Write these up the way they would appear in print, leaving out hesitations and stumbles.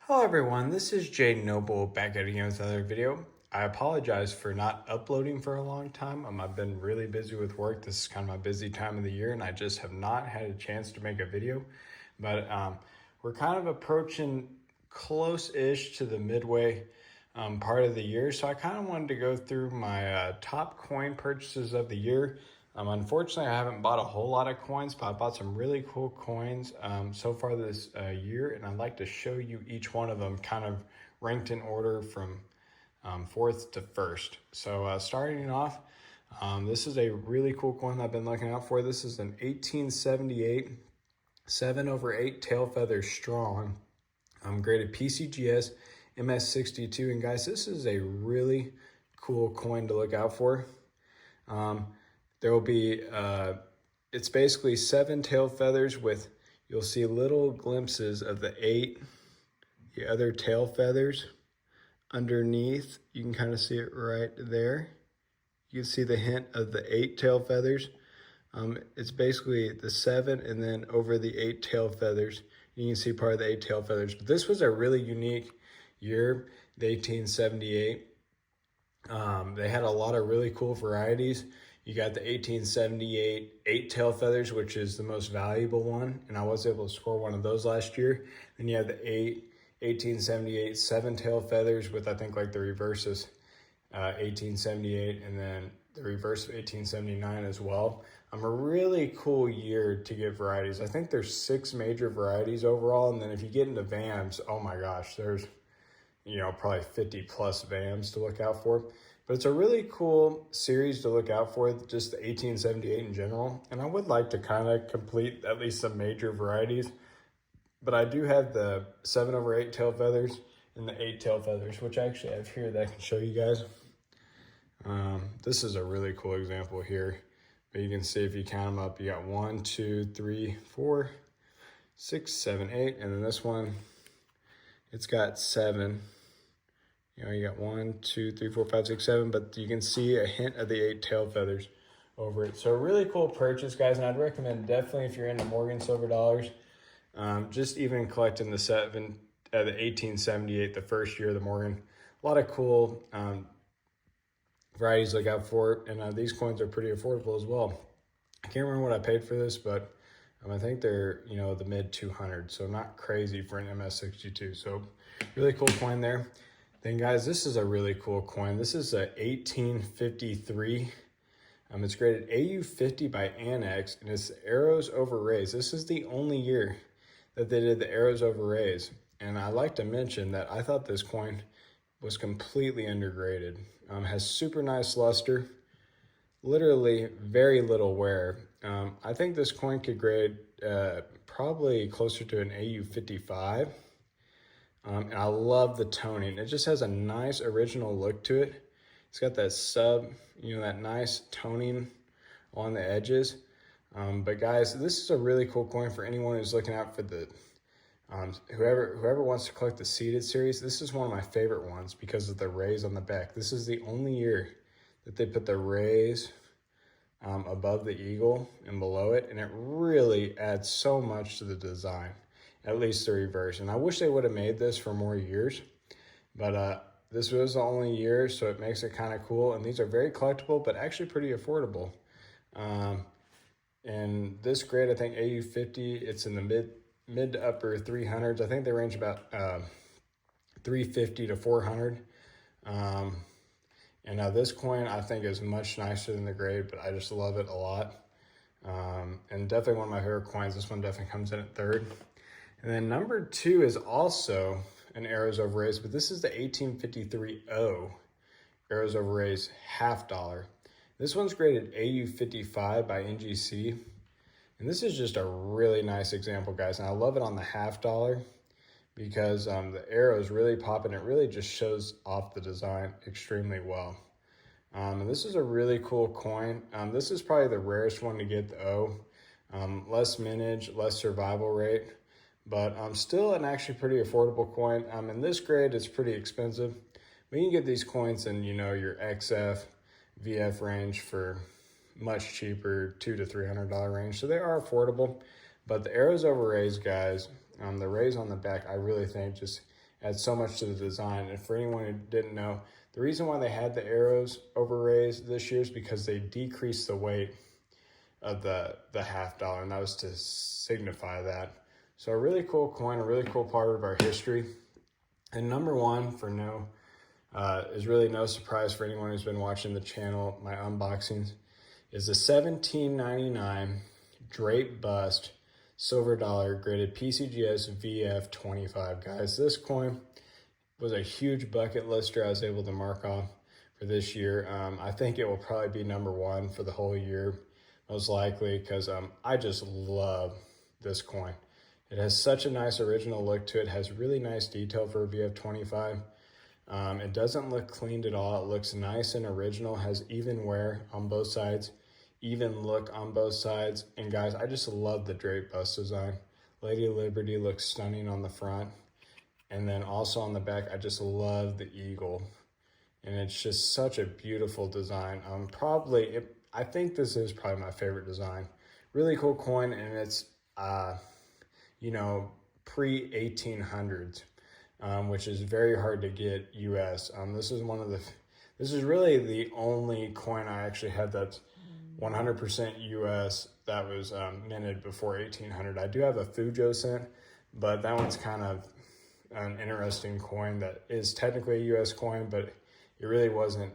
Hello everyone, this is Jay Noble back at again with another video. I apologize for not uploading for a long time. I've been really busy with work. This is kind of my busy time of the year and I just have not had a chance to make a video. But we're kind of approaching close-ish to the midway part of the year. So I kind of wanted to go through my top coin purchases of the year. Unfortunately, I haven't bought a whole lot of coins, but I bought some really cool coins so far this year, and I'd like to show you each one of them kind of ranked in order from fourth to first. So starting off, this is a really cool coin that I've been looking out for. This is an 1878 7/8 tail feather strong, graded PCGS MS62. And guys, this is a really cool coin to look out for. There will be, it's basically 7 tail feathers with, you'll see little glimpses of the other tail feathers underneath. You can kind of see it right there. You can see the hint of the 8 tail feathers. It's basically the 7 and then over the 8 tail feathers. You can see part of the 8 tail feathers. But this was a really unique year, the 1878. They had a lot of really cool varieties. You got the 1878 8 tail feathers, which is the most valuable one, and I was able to score one of those last year. Then you have the 1878 7 tail feathers with, I think, like the reverses, 1878, and then the reverse of 1879 as well. A really cool year to get varieties. I think there's 6 major varieties overall, and then if you get into VAMs, oh my gosh, there's probably 50 plus VAMs to look out for. But it's a really cool series to look out for, just the 1878 in general. And I would like to kind of complete at least some major varieties. But I do have the 7/8 tail feathers and the 8 tail feathers, which I actually have here that I can show you guys. This is a really cool example here. But you can see if you count them up, you got 1, 2, 3, 4, 6, 7, 8. And then this one, it's got 7. You got 1, 2, 3, 4, 5, 6, 7, but you can see a hint of the 8 tail feathers over it. So a really cool purchase, guys, and I'd recommend definitely if you're into Morgan silver dollars, just even collecting the 1878, the first year of the Morgan. A lot of cool varieties to look out for, and these coins are pretty affordable as well. I can't remember what I paid for this, but I think they're, the mid 200s, so not crazy for an MS62. So really cool coin there. Then guys, this is a really cool coin. This is a 1853. It's graded AU50 by Annex, and it's arrows over rays. This is the only year that they did the arrows over rays. And I like to mention that I thought this coin was completely undergraded. Has super nice luster, literally very little wear. I think this coin could grade probably closer to an AU55. And I love the toning. It just has a nice original look to it. It's got that that nice toning on the edges. But guys, this is a really cool coin for anyone who's looking out for the, whoever wants to collect the seeded series. This is one of my favorite ones because of the rays on the back. This is the only year that they put the rays above the eagle and below it, and it really adds so much to the design. At least the reverse. And I wish they would have made this for more years, but this was the only year, so it makes it kind of cool. And these are very collectible, but actually pretty affordable. And this grade, I think AU50, it's in the mid to upper 300s. I think they range about 350 to 400. And this coin I think is much nicer than the grade, but I just love it a lot. And definitely one of my favorite coins. This one definitely comes in at third. And then number 2 is also an arrows over rays, but this is the 1853-0 arrows over rays $1/2. This one's graded AU55 by NGC. And this is just a really nice example, guys. And I love it on the $1/2 because the arrows really pop and it really just shows off the design extremely well. And this is a really cool coin. This is probably the rarest one to get the O. Less mintage, less survival rate. But still an actually pretty affordable coin. In this grade, it's pretty expensive. But you can get these coins in, your XF, VF range for much cheaper, $200 to $300 range. So they are affordable. But the arrows over rays, guys, the rays on the back, I really think just adds so much to the design. And for anyone who didn't know, the reason why they had the arrows over rays this year is because they decreased the weight of the $50, and that was to signify that. So a really cool coin, a really cool part of our history. And number one, for is really no surprise for anyone who's been watching the channel, my unboxings, is the 1799 draped bust silver dollar graded PCGS VF25. Guys, this coin was a huge bucket lister I was able to mark off for this year. I think it will probably be number one for the whole year, most likely, because I just love this coin. It has such a nice original look to it, has really nice detail for a VF25. It doesn't look cleaned at all. It looks nice and original, has even wear on both sides, even look on both sides. And guys, I just love the drape bust design. Lady of Liberty looks stunning on the front. And then also on the back, I just love the eagle. And it's just such a beautiful design. I think this is probably my favorite design. Really cool coin, and it's, pre-1800s. Which is very hard to get US. This is really the only coin I actually had that's 100% US that was minted before 1800. I do have a Fujo cent, but that one's kind of an interesting coin that is technically a US coin, but it really wasn't.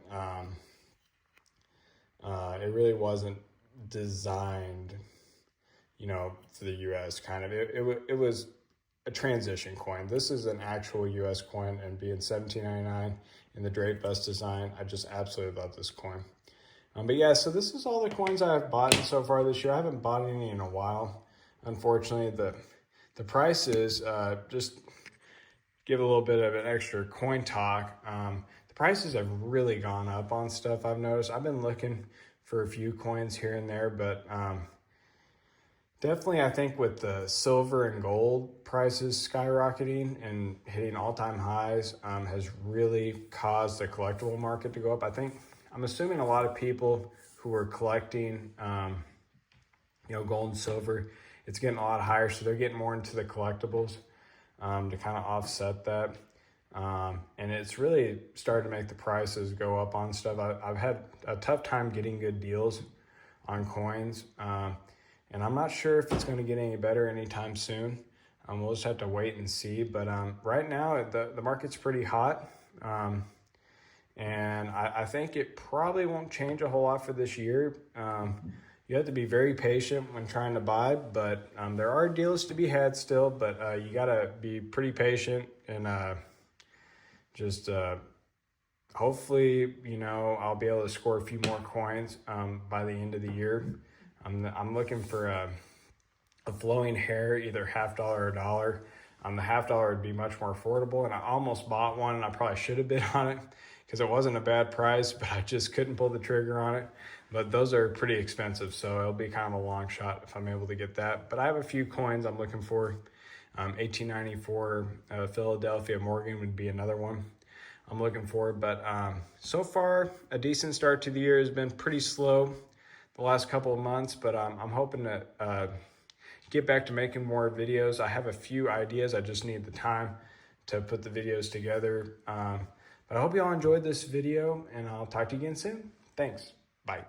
It really wasn't designed, for the US. Kind of. It was a transition coin. This is an actual US coin, and being 1799 in the drape bust design, I just absolutely love this coin. But yeah, so this is all the coins I've bought so far this year. I haven't bought any in a while. Unfortunately, the prices, just give a little bit of an extra coin talk. The prices have really gone up on stuff, I've noticed. I've been looking for a few coins here and there, but definitely, I think with the silver and gold prices skyrocketing and hitting all-time highs has really caused the collectible market to go up. I'm assuming a lot of people who are collecting, gold and silver, it's getting a lot higher, so they're getting more into the collectibles to kind of offset that. And it's really started to make the prices go up on stuff. I've had a tough time getting good deals on coins. And I'm not sure if it's going to get any better anytime soon. We'll just have to wait and see. But right now, the market's pretty hot. And I think it probably won't change a whole lot for this year. You have to be very patient when trying to buy, but there are deals to be had still. But you got to be pretty patient and just hopefully, I'll be able to score a few more coins by the end of the year. I'm looking for a flowing hair, either $50 or $1. The $50 would be much more affordable, and I almost bought one, and I probably should have bid on it because it wasn't a bad price, but I just couldn't pull the trigger on it. But those are pretty expensive, so it'll be kind of a long shot if I'm able to get that. But I have a few coins I'm looking for. 1894 Philadelphia Morgan would be another one I'm looking for. But so far, a decent start to the year. Has been pretty slow the last couple of months, but I'm hoping to get back to making more videos. I have a few ideas. I just need the time to put the videos together. But I hope you all enjoyed this video, and I'll talk to you again soon. Thanks. Bye.